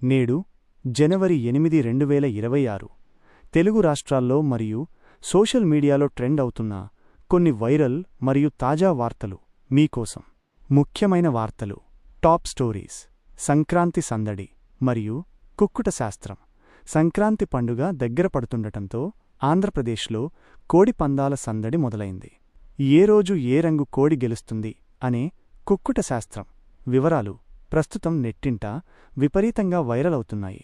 నేడు జనవరి 8, 2026 తెలుగు రాష్ట్రాల్లో మరియు సోషల్ మీడియాలో ట్రెండ్ అవుతున్న కొన్ని వైరల్ మరియు తాజా వార్తలు మీకోసం. ముఖ్యమైన వార్తలు, టాప్ స్టోరీస్. సంక్రాంతి సందడి మరియు కుక్కుట శాస్త్రం. సంక్రాంతి పండుగ దగ్గర పడుతుండటంతో ఆంధ్రప్రదేశ్లో కోడి పందాల సందడి మొదలైంది. ఏ రోజు ఏ రంగు కోడి గెలుస్తుంది అనే కుక్కుట శాస్త్రం వివరాలు ప్రస్తుతం నెట్టింట విపరీతంగా వైరల్ అవుతున్నాయి.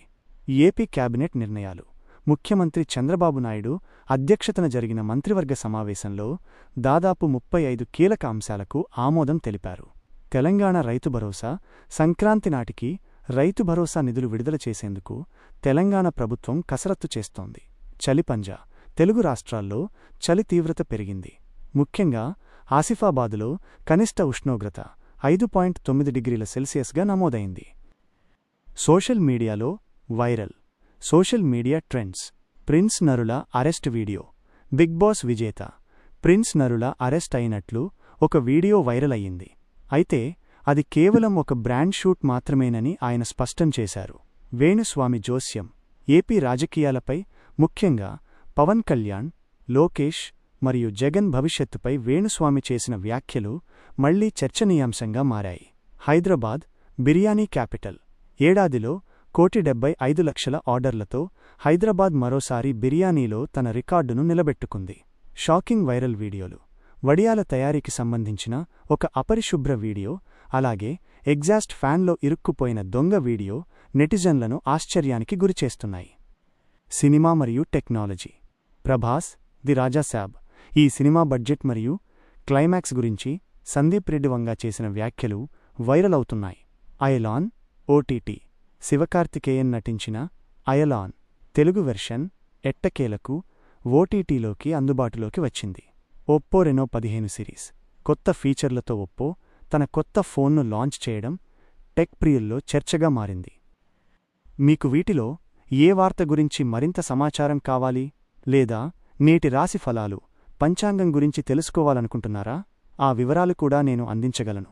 ఏపీ కేబినెట్ నిర్ణయాలు. ముఖ్యమంత్రి చంద్రబాబు నాయుడు అధ్యక్షతన జరిగిన మంత్రివర్గ సమావేశంలో దాదాపు 35 కీలక అంశాలకు ఆమోదం తెలిపారు. తెలంగాణ రైతు భరోసా. సంక్రాంతి నాటికి రైతు భరోసా నిధులు విడుదల చేసేందుకు తెలంగాణ ప్రభుత్వం కసరత్తు చేస్తోంది. చలిపంజా. తెలుగు రాష్ట్రాల్లో చలి తీవ్రత పెరిగింది. ముఖ్యంగా ఆసిఫాబాదులో కనిష్ట ఉష్ణోగ్రత 5.9 డిగ్రీల సెల్సియస్గా నమోదైంది. సోషల్ మీడియాలో viral. Social media trends. Prince నరుల అరెస్ట్ వీడియో. బిగ్ బాస్ విజేత ప్రిన్స్ నరుల అరెస్ట్ అయినట్లు ఒక వీడియో వైరల్ అయ్యింది. అయితే అది కేవలం ఒక బ్రాండ్ షూట్ మాత్రమేనని ఆయన స్పష్టం చేశారు. వేణుస్వామి జోస్యం. ఏపీ రాజకీయాలపై, ముఖ్యంగా పవన్ కళ్యాణ్, లోకేష్ మరియు జగన్ భవిష్యత్తుపై వేణుస్వామి చేసిన వ్యాఖ్యలు మళ్లీ చర్చనీయాంశంగా మారాయి. హైదరాబాద్ బిర్యానీ క్యాపిటల్. ఏడాదిలో 1,75,00,000 ఆర్డర్లతో హైదరాబాద్ మరోసారి బిర్యానీలో తన రికార్డును నిలబెట్టుకుంది. షాకింగ్ వైరల్ వీడియోలు. వడియాల తయారీకి సంబంధించిన ఒక అపరిశుభ్ర వీడియో, అలాగే ఎగ్జాస్ట్ ఫ్యాన్లో ఇరుక్కుపోయిన దొంగ వీడియో నెటిజన్లను ఆశ్చర్యానికి గురిచేస్తున్నాయి. సినిమా మరియు టెక్నాలజీ. ప్రభాస్ ది రాజాసాబ్. ఈ సినిమా బడ్జెట్ మరియు క్లైమాక్స్ గురించి సందీప్ రెడ్డి వంగా చేసిన వ్యాఖ్యలు వైరల్ అవుతున్నాయి. అయలాన్ ఓటీటీ. శివకార్తికేయన్ నటించిన అయలాన్ తెలుగు వెర్షన్ ఎట్టకేలకు ఓటీటీలోకి అందుబాటులోకి వచ్చింది. Oppo Reno 15 series. కొత్త ఫీచర్లతో ఒప్పో తన కొత్త ఫోన్ను లాంచ్ చేయడం టెక్ ప్రియుల్లో చర్చగా మారింది. మీకు వీటిలో ఏ వార్త గురించి మరింత సమాచారం కావాలి, లేదా నేటి రాశి ఫలాలు, పంచాంగం గురించి తెలుసుకోవాలనుకుంటున్నారా? ఆ వివరాలు కూడా నేను అందించగలను.